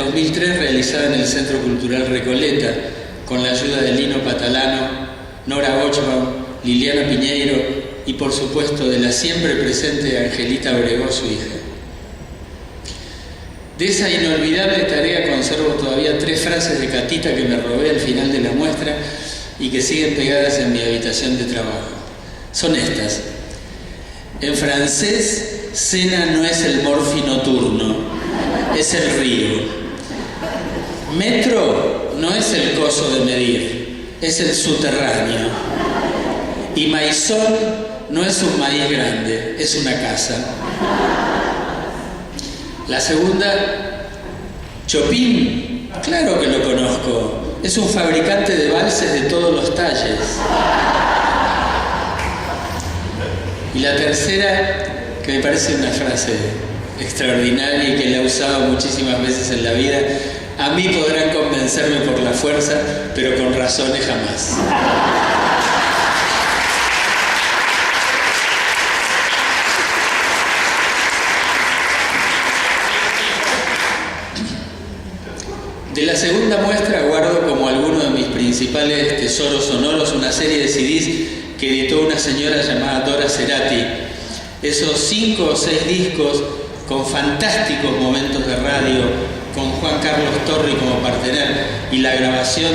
2003 realizada en el Centro Cultural Recoleta, con la ayuda de Lino Patalano, Nora Bochbaum, Liliana Piñeiro y por supuesto de la siempre presente Angelita Obregó, su hija. De esa inolvidable tarea conservo todavía 3 frases de Catita que me robé al final de la muestra y que siguen pegadas en mi habitación de trabajo. Son estas: en francés, Sena no es el Morphy nocturno, es el río. Metro no es el coso de medir, es el subterráneo. Y maizón no es un maíz grande, es una casa. La segunda, Chopin, claro que lo conozco, es un fabricante de valses de todos los talles. Y la tercera, que me parece una frase extraordinaria y que la he usado muchísimas veces en la vida: a mí podrán convencerme por la fuerza, pero con razones jamás. De la segunda muestra guardo como alguno de mis principales tesoros sonoros una serie de CDs que editó una señora llamada Dora Cerati. Esos 5 o 6 discos con fantásticos momentos de radio, con Juan Carlos Torri como partener y la grabación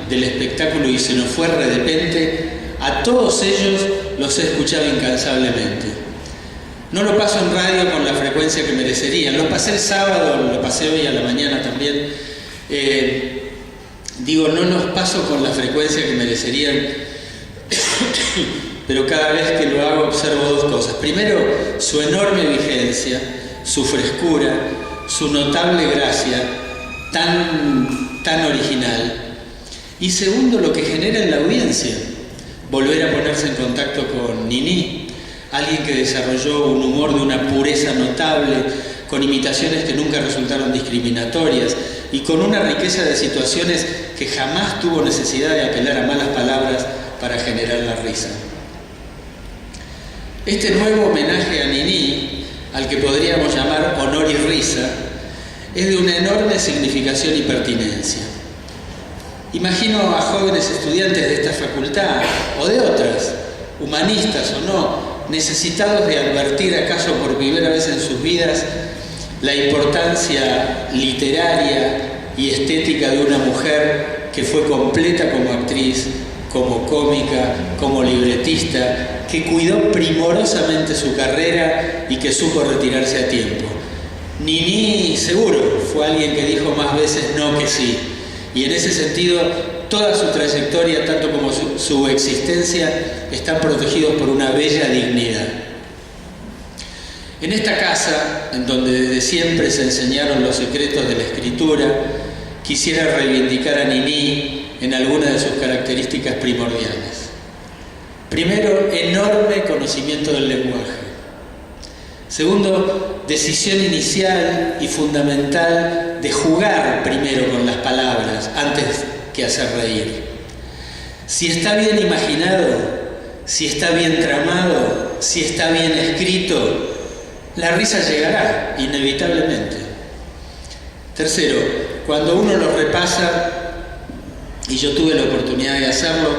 del espectáculo Y se nos fue de repente, a todos ellos los he escuchado incansablemente. No lo paso en radio con la frecuencia que merecerían. Lo pasé el sábado, lo pasé hoy a la mañana también. No los paso con la frecuencia que merecerían, pero cada vez que lo hago observo 2 cosas. Primero, su enorme vigencia, su frescura, su notable gracia, tan original. Y segundo, lo que genera en la audiencia, volver a ponerse en contacto con Nini, alguien que desarrolló un humor de una pureza notable, con imitaciones que nunca resultaron discriminatorias y con una riqueza de situaciones que jamás tuvo necesidad de apelar a malas palabras para generar la risa. Este nuevo homenaje a Nini, al que podríamos llamar honor y risa, es de una enorme significación y pertinencia. Imagino a jóvenes estudiantes de esta facultad, o de otras, humanistas o no, necesitados de advertir acaso por primera vez en sus vidas la importancia literaria y estética de una mujer que fue completa como actriz, como cómica, como libretista, que cuidó primorosamente su carrera y que supo retirarse a tiempo. Nini seguro fue alguien que dijo más veces no que sí, y en ese sentido toda su trayectoria, tanto como su existencia, están protegidos por una bella dignidad. En esta casa, en donde desde siempre se enseñaron los secretos de la escritura, quisiera reivindicar a Nini en algunas de sus características primordiales. Primero, enorme conocimiento del lenguaje. Segundo, decisión inicial y fundamental de jugar primero con las palabras antes que hacer reír. Si está bien imaginado, si está bien tramado, si está bien escrito, la risa llegará, inevitablemente. Tercero, cuando uno lo repasa, y yo tuve la oportunidad de hacerlo,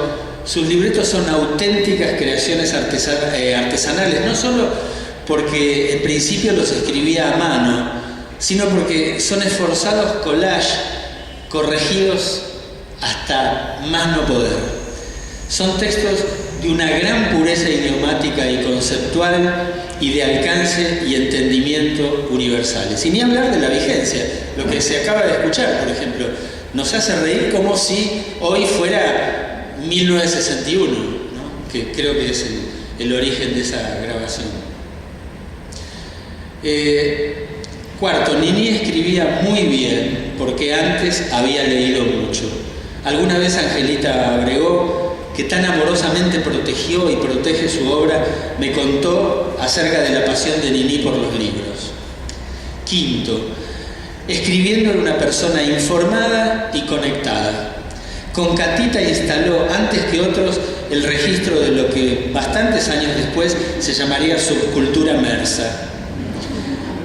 sus libretos son auténticas creaciones artesanales, no solo porque en principio los escribía a mano, sino porque son esforzados collages, corregidos hasta más no poder. Son textos de una gran pureza idiomática y conceptual y de alcance y entendimiento universales. Y ni hablar de la vigencia, lo que se acaba de escuchar, por ejemplo, nos hace reír como si hoy fuera 1961, ¿no? Que creo que es el origen de esa grabación. Cuarto, Nini escribía muy bien porque antes había leído mucho. Alguna vez Angelita Obregó, que tan amorosamente protegió y protege su obra, me contó acerca de la pasión de Nini por los libros. Quinto, escribiendo en una persona informada y conectada. Con Catita instaló antes que otros el registro de lo que bastantes años después se llamaría subcultura mersa.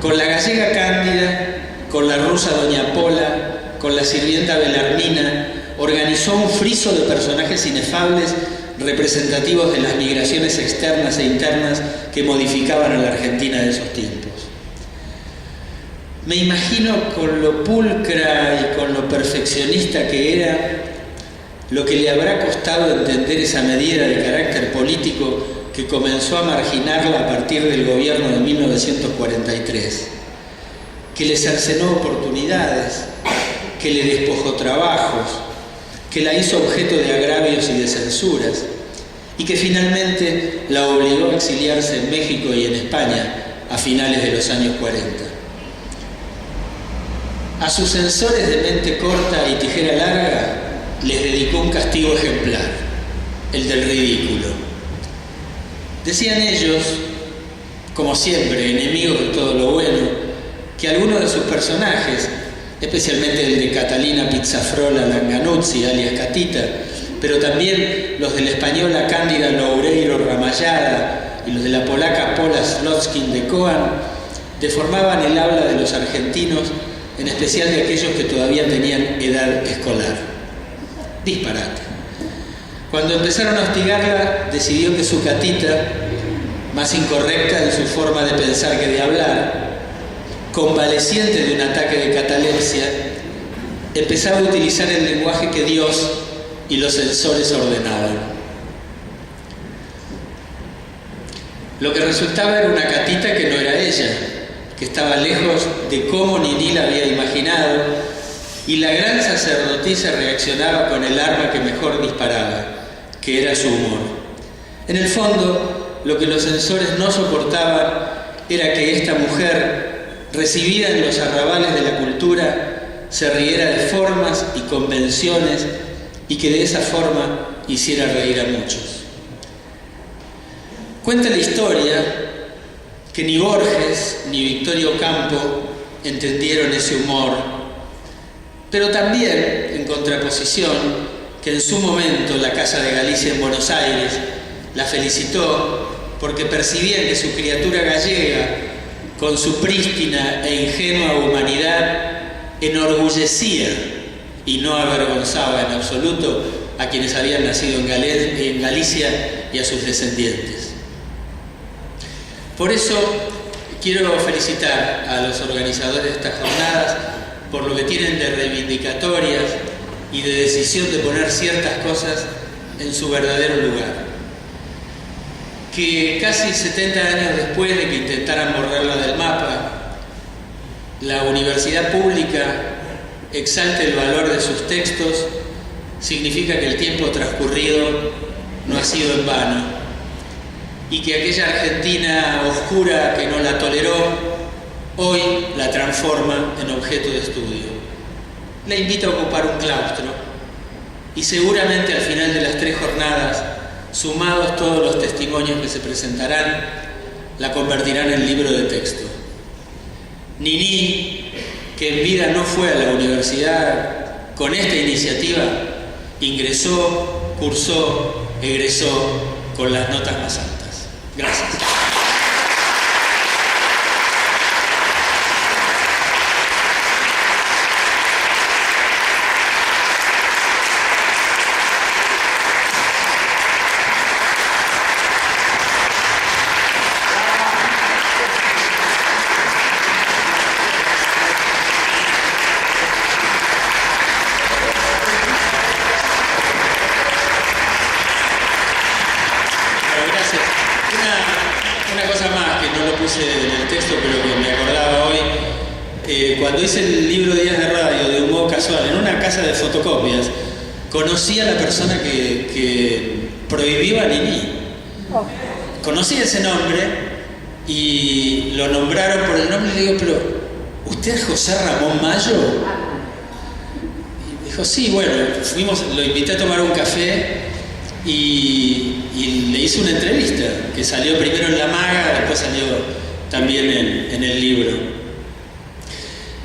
Con la gallega Cándida con la rusa Doña Pola, con la sirvienta Belarmina, organizó un friso de personajes inefables representativos de las migraciones externas e internas que modificaban a la Argentina de esos tiempos. Me imagino con lo pulcra y con lo perfeccionista que era, lo que le habrá costado entender esa medida de carácter político que comenzó a marginarla a partir del gobierno de 1943, que le cercenó oportunidades, que le despojó trabajos, que la hizo objeto de agravios y de censuras, y que finalmente la obligó a exiliarse en México y en España a finales de los años 40. A sus censores de mente corta y tijera larga les dedicó un castigo ejemplar, el del ridículo. Decían ellos, como siempre, enemigos de todo lo bueno, que algunos de sus personajes, especialmente el de Catalina Pizzafrola Langanuzzi, alias Catita, pero también los de la española Cándida Loureiro Ramayada y los de la polaca Pola Slotskin de Coan, deformaban el habla de los argentinos, en especial de aquellos que todavía tenían edad escolar. Disparate. Cuando empezaron a hostigarla, decidió que su Catita, más incorrecta en su forma de pensar que de hablar, convaleciente de un ataque de catalepsia, empezaba a utilizar el lenguaje que Dios y los censores ordenaban. Lo que resultaba era una Catita que no era ella, que estaba lejos de cómo Niní la había imaginado, y la gran sacerdotisa reaccionaba con el arma que mejor disparaba, que era su humor. En el fondo, lo que los censores no soportaban era que esta mujer, recibida en los arrabales de la cultura, se riera de formas y convenciones y que de esa forma hiciera reír a muchos. Cuenta la historia que ni Borges ni Victorio Campo entendieron ese humor, pero también, en contraposición, que en su momento la Casa de Galicia en Buenos Aires la felicitó porque percibían que su criatura gallega, con su prístina e ingenua humanidad, enorgullecía y no avergonzaba en absoluto a quienes habían nacido en Galicia y a sus descendientes. Por eso quiero felicitar a los organizadores de estas jornadas por lo que tienen de reivindicatorias y de decisión de poner ciertas cosas en su verdadero lugar. Que casi 70 años después de que intentaran borrarla del mapa, la universidad pública exalte el valor de sus textos, significa que el tiempo transcurrido no ha sido en vano, y que aquella Argentina oscura que no la toleró, hoy la transforma en objeto de estudio. La invita a ocupar un claustro y seguramente al final de las 3 jornadas, sumados todos los testimonios que se presentarán, la convertirán en libro de texto. Niní, que en vida no fue a la universidad, con esta iniciativa ingresó, cursó, egresó con las notas más altas. Gracias. En el texto, pero que me acordaba hoy, cuando hice el libro Días de Radio de un modo casual en una casa de fotocopias, conocí a la persona que prohibió a Niní. Conocí ese nombre y lo nombraron por el nombre y le digo, pero ¿usted es José Ramón Mayo? Y dijo, sí, bueno, lo invité a tomar un café y le hice una entrevista que salió primero en La Maga, después salió también en el libro.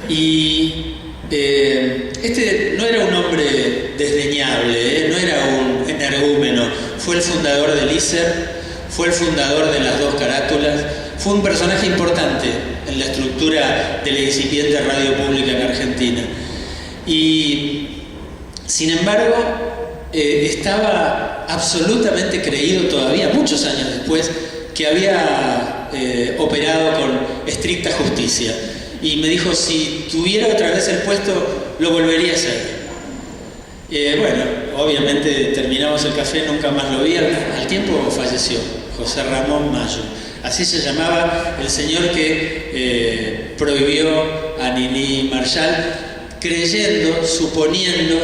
Y este no era un hombre desdeñable, no era un energúmeno, fue el fundador del ISER, fue el fundador de las 2 carátulas, fue un personaje importante en la estructura de la incipiente radio pública en Argentina. Y, sin embargo, estaba absolutamente creído todavía, muchos años después, que había operado con estricta justicia. Y me dijo, si tuviera otra vez el puesto, lo volvería a hacer. Bueno, obviamente terminamos el café, nunca más lo vi. Al tiempo falleció, José Ramón Mayo. Así se llamaba el señor que prohibió a Niní Marshall, creyendo, suponiendo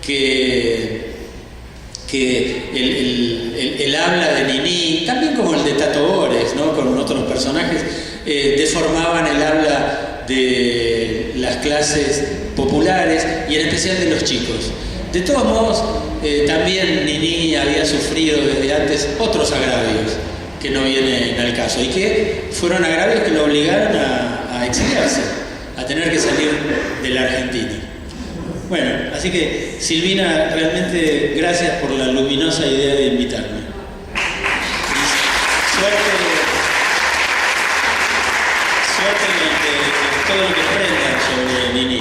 que el habla de Niní, también como el de Tato Bores, ¿no?, con otros personajes, deformaban el habla de las clases populares y en especial de los chicos. De todos modos, también Niní había sufrido desde antes otros agravios que no vienen al caso y que fueron agravios que lo obligaron a exiliarse, a tener que salir de la Argentina. Bueno, así que Silvina, realmente gracias por la luminosa idea de invitarme. Suerte en todo lo que aprendan sobre Niní.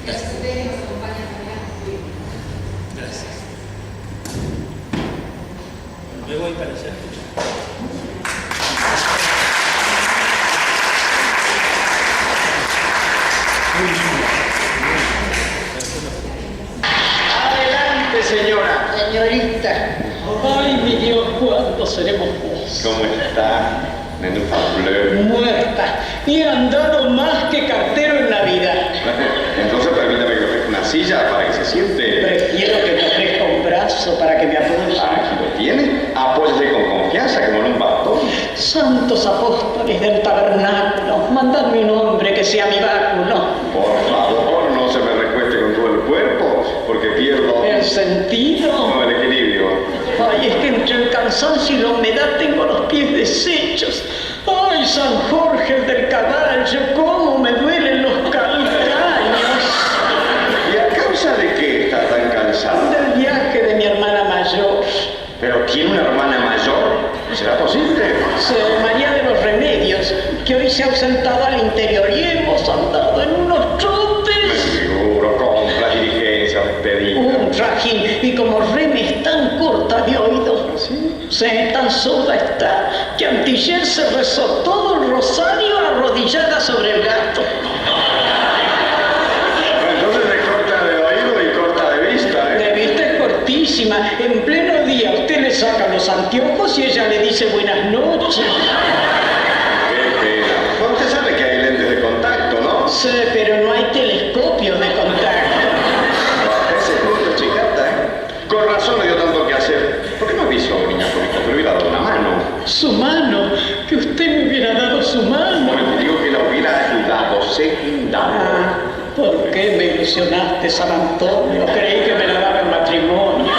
Gracias. Gracias. Me voy para allá. Adelante, señora. Señorita. Ay, mi Dios, ¿cuándo seremos dos? ¿Cómo está? Nenúfar Bleu. Muerta. Y he andado más que cartero en Navidad. Entonces permítame que le ofrezca una silla para que se siente. Prefiero que me ofrezca un brazo para que me apoye. Aquí lo tiene. Apóyese con confianza como en un bastón. Santos apóstoles del tabernáculo, mandadme un hombre que sea mi báculo. Por favor, no se me recueste con todo el cuerpo, porque pierdo ¿El sentido? no, el equilibrio. Ay, es que entre el cansancio y la humedad tengo los pies deshechos. Ay, San Jorge el del caballo, cómo me duelen los calcaños. ¿Y a causa de qué está tan cansado? Del viaje de mi hermana mayor. ¿Pero tiene una hermana mayor? ¿Será posible? María de los Remedios, que hoy se ha ausentado al interior y hemos andado en unos Me trotes. figuro, compras, diligencias, despedidas. Un trajín, y como Reme es tan corta de oído, ¿Sí? tan sorda está, que antier se rezó todo el rosario arrodillada sobre el gato. Entonces es corta de oído y corta de vista, ¿eh? De vista es cortísima, en pleno día usted le saca los anteojos y ella le dice buenas noches. Qué pena. Usted sabe que hay lentes de contacto, ¿no? Sé, pero no hay telescopio de contacto. Ese punto, chicata, ¿eh? Con razón me dio tanto que hacer. ¿Por qué no avisó, niña Polito? Que le hubiera dado una mano. Su mano, que usted me hubiera dado su mano. Bueno, te digo que la hubiera ayudado, secundado. Ah, ¿por qué me ilusionaste, San Antonio? Creí que me la daba en matrimonio.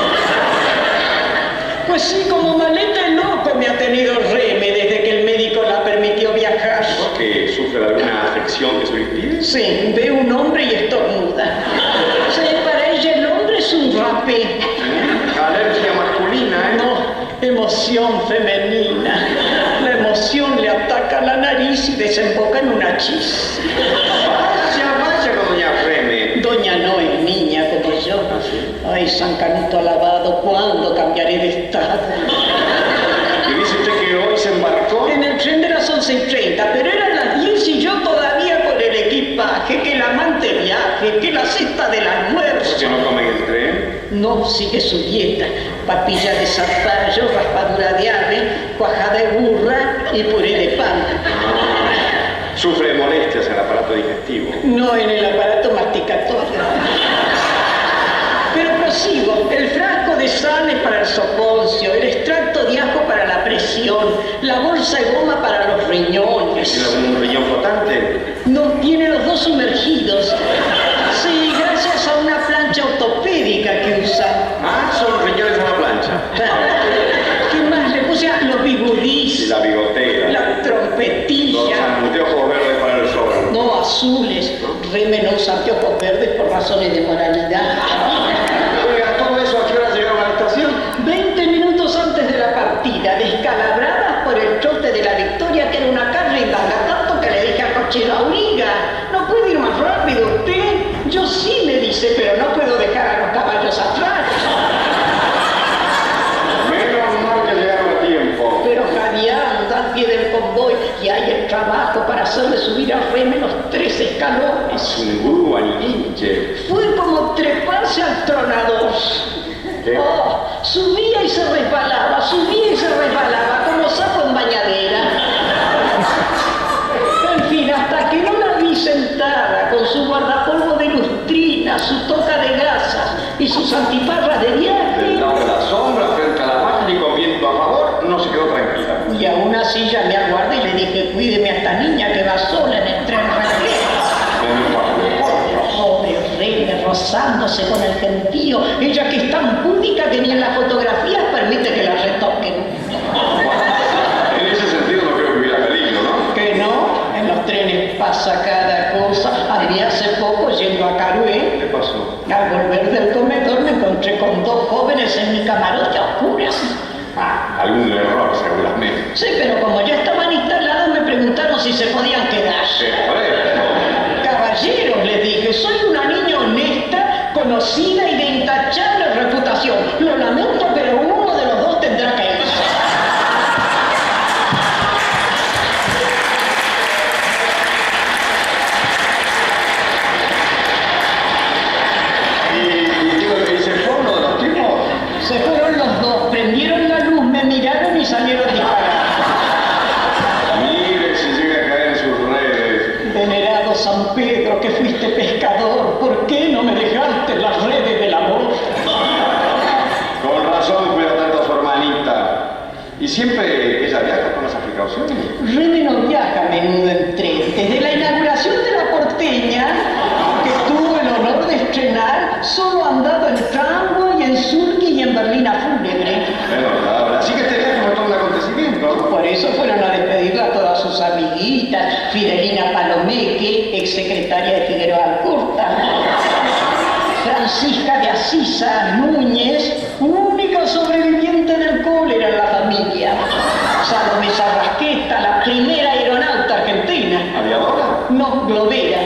Pues sí, como maleta y loco me ha tenido Reme desde que el médico la permitió viajar. ¿Por qué? ¿Sufre de alguna afección que se lo impide? Sí, ve un hombre y estornuda. Sí, para ella el hombre es un rapé. Alergia masculina, ¿eh? No, emoción femenina. La emoción le ataca la nariz y desemboca en una chis. Vaya con doña Reme. Doña no es niña como yo. Ay, San Canuto alabado, ¿cuándo cambiaré de estado? ¿Y dice usted que hoy se embarcó? En el tren de las 11:30, pero eran las 10 y yo todavía con el equipaje, que el amante viaje, que la cesta del ¿Por almuerzo. qué no come en el tren? No sigue su dieta, papilla de zapallo, raspadura de ave, cuajada de burra y puré de pan. Sufre de molestias en el aparato digestivo. No en el aparato masticatorio. Pero prosigo, el frasco de sales para el soponcio, el extracto de ajo para la presión, la bolsa de goma para los riñones. ¿Tiene algún riñón flotante? No, tiene los dos sumergidos. Sí, gracias a una plancha ortopédica que usa. Ah, son riñones a la plancha. ¿Qué más le puse? Los Y bigudís, la bigotera. la Los trompetilla. anteojos verdes para el sol. No, azules. Reme no usa anteojos verdes por razones de moralidad. Oiga, todo eso, ¿a qué hora llegaron a la estación? 20 minutos antes de la partida, descalabradas por el trote de la Victoria, que era una carrera Oiga, ¿no puede ir más rápido usted? Yo sí, me dice, pero no puedo dejar a los caballos atrás. Menos mal que llegaron a tiempo. Pero jadeando al pie del convoy y hay el trabajo para hacerle subir a Reme los 3 escalones. Sungú, Anilinche. Fue como treparse al tronador. ¿Qué? Oh, subía y se resbalaba, como sapo en bañadera. En fin, hasta que no la vi sentada con su guardapolvo de lustrina, su toca de gasas y sus antiparras de viaje. Del lado de la sombra, frente a la máquina y con viento a favor, no se quedó tranquila. Y aún así ya me aguardé y le dije, cuídeme a esta niña que va sola en el tren reflejo. Pobre Reme, rozándose con el gentío, ella que es tan púdica que ni en las fotografías permite que la retoquen. En ese sentido no creo que hubiera peligro, ¿no? Que no, en los trenes pasa cada cosa. Había hace poco, yendo a Carué, ¿Qué pasó? al volver del comedor me encontré con 2 jóvenes en mi camarote a oscuras. Algún error, seguramente. Sí, pero como ya estaban instalados me preguntaron si se podían quedar. ¡Qué fresco! Caballeros, les dije, soy una niña honesta, conocida y de intachable reputación. Lo lamento, pero uno de los 2 tendrá que irse. ¿Y se fue uno de los tipos? Se fueron los 2, prendieron la luz, me miraron y salieron disparados. Mire si llega a caer en sus redes. Venerado San Pedro, que fuiste pescador, ¿por qué no me dejaste las redes del amor? Con razón cuida tanto a su hermanita. ¿Y siempre ella viaja con esas precauciones? Reme no viaja a menudo en tren. Desde la inauguración de la porteña, que tuvo el honor de estrenar, solo ha andado en Tramway, en Sulky y en Berlina Fúnebre. Bueno, así que este viaje fue todo un acontecimiento. Por eso fueron a despedirla a todas sus amiguitas, Fidelina Palomeque, exsecretaria de Figueroa Alcorta, Francisca de Asisa Núñez, única sobreviviente del cólera en la familia, Salomé Sarrasqueta, la primera aeronauta argentina. ¿Aviadora? No, globera.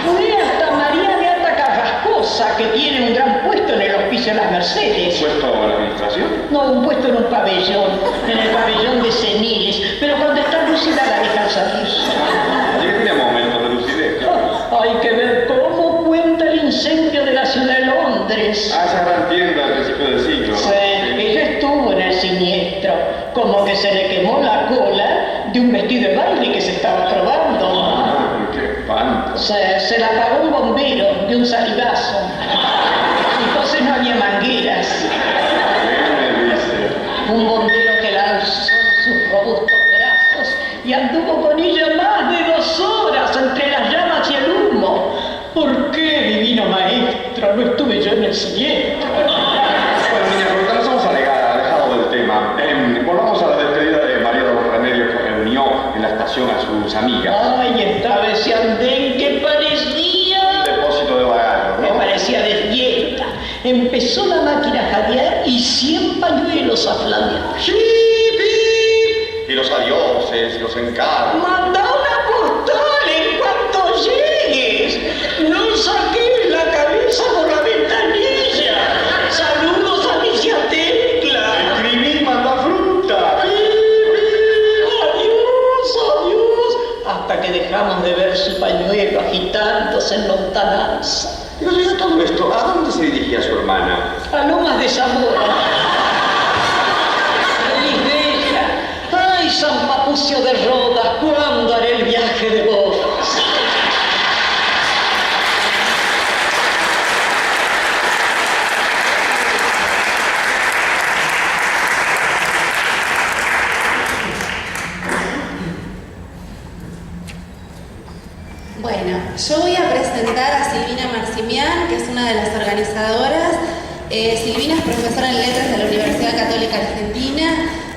Fue hasta María Beata Carrascosa, que tiene un gran puesto en el Hospicio de las Mercedes. ¿Puesto en la administración? No, un puesto en un pabellón, en el pabellón de seniles, pero cuando está lúcida la dejan salir. Así que tiene momentos de lucidez. Hay que ver cómo cuenta el incendio de la ciudad de Londres. Ah, esa gran tienda al principio del siglo. Sí, ella estuvo en el siniestro, como que se le quemó la cola de un vestido de baile que se estaba probando. Ah, qué espanto. Se la pagó un bombero de un salivazo. Entonces no había mangueras. ¿Qué me dice? Un bombero que la alzó en sus robustos brazos y anduvo con ella más de 2 horas entre las llamas y el humo. ¿Por qué, divino maestro, no estuve yo en el siniestro? Bueno, niña, porque nos hemos alejado del tema. Volvamos a la despedida de María de los Remedios, que reunió en la estación a sus amigas. Ay, estaba ese andén que parecía... Un depósito de bagaje, Me ¿no? parecía de fiesta. Empezó la máquina a jadear y 100 pañuelos a flamear. Y los adioses, y los encargos. ¡Manda una postal en cuanto llegues! ¡No saques la cabeza por la ventanilla! ¡Saludos a mi tía Tecla! Escribí, manda fruta. ¡Adiós, adiós! Hasta que dejamos de ver su pañuelo agitándose en lontananza. Pero de todo esto, ¿a dónde se dirigía su hermana? A Lomas de Zamora. ¡Feliz bella! ¡Ay, San Papucio de Rodas! ¿Cuándo haré el viaje de bodas? Bueno, yo voy a presentar a Silvina Maximián, que es una de las organizadoras. Silvina es profesora en Letras de la Universidad Católica Argentina,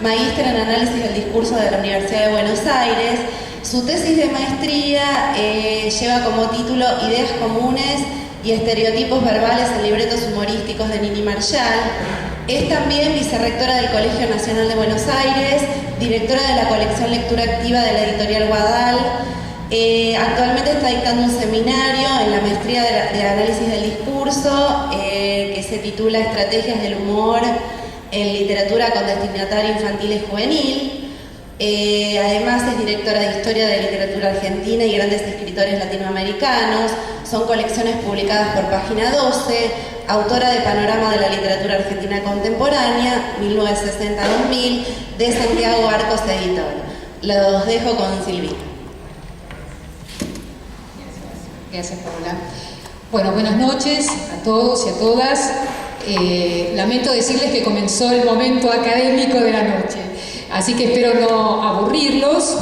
magíster en Análisis del Discurso de la Universidad de Buenos Aires. Su tesis de maestría lleva como título Ideas comunes y estereotipos verbales en libretos humorísticos de Nini Marshall. Es también vicerrectora del Colegio Nacional de Buenos Aires, directora de la colección Lectura Activa de la editorial Guadal. Actualmente está dictando un seminario en la maestría de análisis del discurso que se titula Estrategias del humor en literatura con destinatario infantil y juvenil. Además es directora de Historia de Literatura Argentina y grandes escritores latinoamericanos. Son colecciones publicadas por Página 12, autora de Panorama de la Literatura Argentina Contemporánea, 1960-2000, de Santiago Arcos Editor. Los dejo con Silvina. Gracias, Paola. Bueno, buenas noches a todos y a todas. Lamento decirles que comenzó el momento académico de la noche, así que espero no aburrirlos.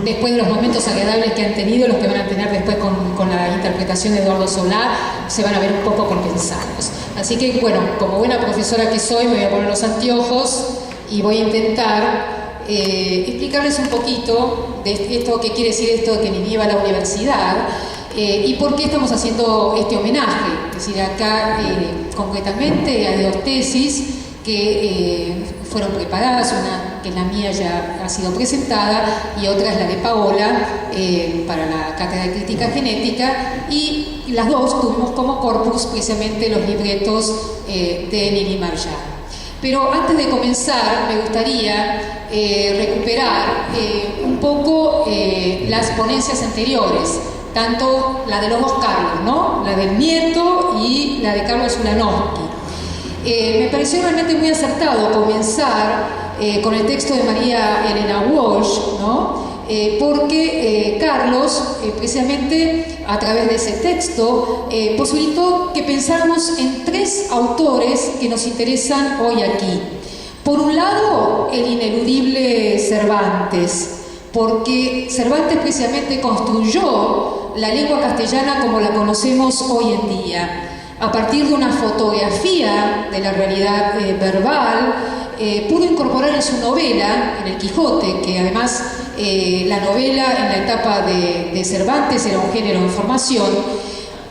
Después de los momentos agradables que han tenido, los que van a tener después con la interpretación de Eduardo Solá, se van a ver un poco compensados. Así que, bueno, como buena profesora que soy, me voy a poner los anteojos y voy a intentar explicarles un poquito de esto, qué quiere decir esto de que Niní va a la universidad y por qué estamos haciendo este homenaje. Es decir, acá concretamente hay dos tesis que fueron preparadas, una que es la mía ya ha sido presentada y otra es la de Paola para la Cátedra de Crítica Genética, y las dos tuvimos como corpus precisamente los libretos de Niní Marján. Pero antes de comenzar me gustaría recuperar un poco las ponencias anteriores, tanto la de los dos Carlos, ¿no? La del nieto y la de Carlos Ulanowski. Me pareció realmente muy acertado comenzar con el texto de María Elena Walsh, ¿no? Porque Carlos, precisamente a través de ese texto, posibilitó que pensáramos en tres autores que nos interesan hoy aquí. Por un lado, el ineludible Cervantes, porque Cervantes precisamente construyó la lengua castellana como la conocemos hoy en día, a partir de una fotografía de la realidad verbal. Pudo incorporar en su novela, en El Quijote, que además la novela en la etapa de Cervantes era un género en formación,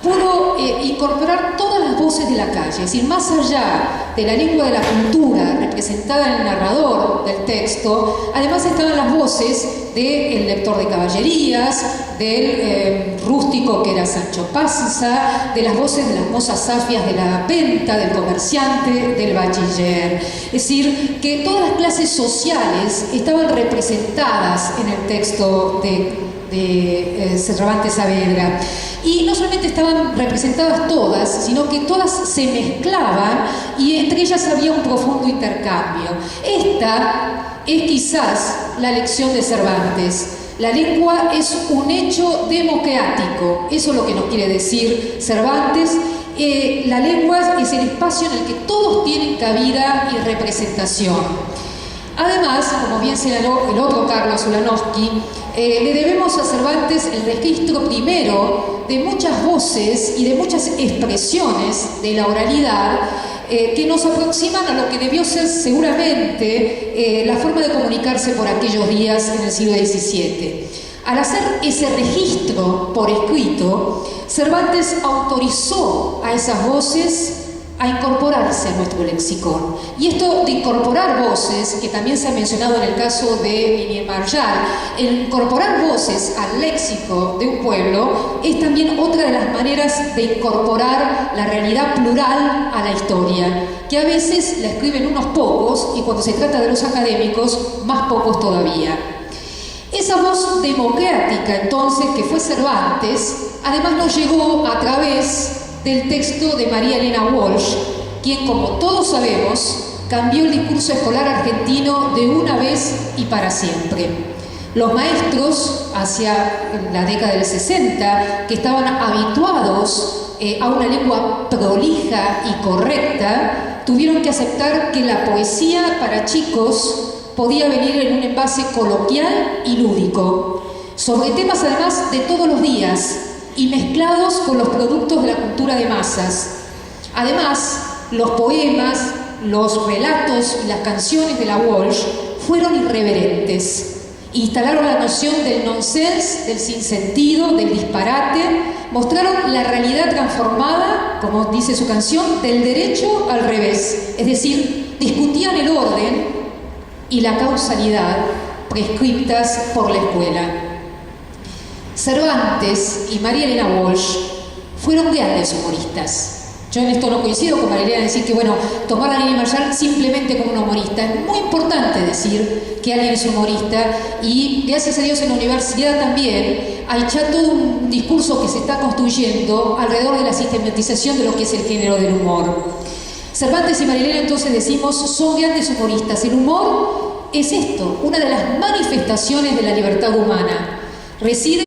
pudo incorporar todas las voces de la calle, es decir, más allá de la lengua de la cultura representada en el narrador del texto, además estaban las voces del lector de caballerías, del rústico que era Sancho Panza, de las voces de las mozas safias de la venta, del comerciante, del bachiller. Es decir, que todas las clases sociales estaban representadas en el texto de Cervantes Saavedra. Y no solamente estaban representadas todas, sino que todas se mezclaban y entre ellas había un profundo intercambio. Esta es quizás la lección de Cervantes. La lengua es un hecho democrático, eso es lo que nos quiere decir Cervantes. La lengua es el espacio en el que todos tienen cabida y representación. Además, como bien señaló el otro Carlos Ulanowski, le debemos a Cervantes el registro primero de muchas voces y de muchas expresiones de la oralidad que nos aproximan a lo que debió ser seguramente la forma de comunicarse por aquellos días en el siglo XVII. Al hacer ese registro por escrito, Cervantes autorizó a esas voces a incorporarse a nuestro lexicón. Y esto de incorporar voces, que también se ha mencionado en el caso de Niní Marján, el incorporar voces al léxico de un pueblo es también otra de las maneras de incorporar la realidad plural a la historia, que a veces la escriben unos pocos y cuando se trata de los académicos, más pocos todavía. Esa voz democrática, entonces, que fue Cervantes, además nos llegó a través del texto de María Elena Walsh, quien, como todos sabemos, cambió el discurso escolar argentino de una vez y para siempre. Los maestros, hacia la década del 60, que estaban habituados a una lengua prolija y correcta, tuvieron que aceptar que la poesía para chicos podía venir en un envase coloquial y lúdico, sobre temas además de todos los días y mezclados con los productos de la cultura de masas. Además, los poemas, los relatos y las canciones de la Walsh fueron irreverentes. Instalaron la noción del nonsense, del sinsentido, del disparate, mostraron la realidad transformada, como dice su canción, del derecho al revés, es decir, discutían el orden y la causalidad prescriptas por la escuela. Cervantes y María Elena Walsh fueron grandes humoristas. Yo en esto no coincido con María Elena en decir que, bueno, tomar a Lili Marshall simplemente como un humorista. Es muy importante decir que alguien es humorista y, gracias a Dios, en la universidad también hay ya todo un discurso que se está construyendo alrededor de la sistematización de lo que es el género del humor. Cervantes y María Elena, entonces, decimos, son grandes humoristas. El humor es esto, una de las manifestaciones de la libertad humana. Reside